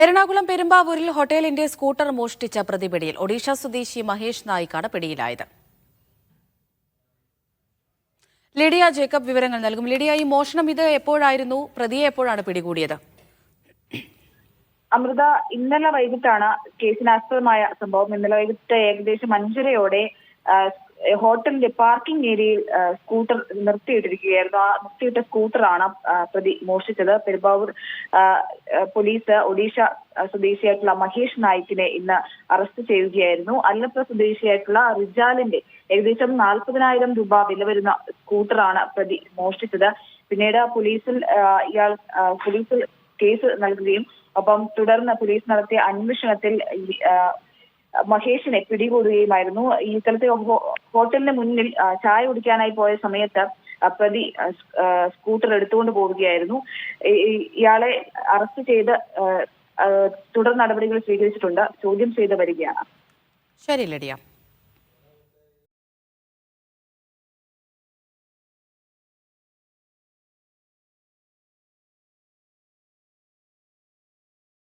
എറണാകുളം പെരുമ്പാവൂരിൽ ഹോട്ടലിന്റെ സ്കൂട്ടർ മോഷ്ടിച്ച പ്രതി പിടിയിൽ. ഒഡീഷ സ്വദേശി മഹേഷ് നായിക്കാണ് പിടിയിലായത്. ലിഡിയ ജേക്കബ് വിവരങ്ങൾ നൽകും. ലിഡിയ, ഈ മോഷണം ഇത് എപ്പോഴായിരുന്നു? പ്രതിയെ എപ്പോഴാണ് പിടികൂടിയത്? അമൃത, ഇന്നലെ വൈകിട്ടാണ് കേസിനാസ്പദമായ സംഭവം. ഇന്നലെ വൈകിട്ട് ഏകദേശം 5:30 ഹോട്ടലിന്റെ പാർക്കിംഗ് ഏരിയയിൽ സ്കൂട്ടർ നിർത്തിയിട്ടിരിക്കുകയായിരുന്നു. ആ നിർത്തിയിട്ട സ്കൂട്ടറാണ് പ്രതി മോഷ്ടിച്ചത്. പെരുമ്പാവൂർ പോലീസ് ഒഡീഷ സ്വദേശിയായിട്ടുള്ള മഹേഷ് നായിക്കിനെ ഇന്ന് അറസ്റ്റ് ചെയ്യുകയായിരുന്നു. അല്ലപ്പ സ്വദേശിയായിട്ടുള്ള റിജാലിന്റെ ഏകദേശം 40,000 രൂപ വില വരുന്ന സ്കൂട്ടറാണ് പ്രതി മോഷ്ടിച്ചത്. പിന്നീട് പോലീസിൽ കേസ് നൽകുകയും ഒപ്പം തുടർന്ന് പോലീസ് നടത്തിയ അന്വേഷണത്തിൽ മഹേഷിനെ പിടികൂടുകയുമായിരുന്നു. ഈ സ്ഥലത്തെ ഹോട്ടലിന് മുന്നിൽ ചായ കുടിക്കാനായി പോയ സമയത്ത് പ്രതി സ്കൂട്ടർ എടുത്തുകൊണ്ട് പോവുകയായിരുന്നു. ഇയാളെ അറസ്റ്റ് ചെയ്ത് തുടർ നടപടികൾ സ്വീകരിച്ചിട്ടുണ്ട്. ചോദ്യം ചെയ്ത് വരികയാണ്. ശരി ലിഡിയ.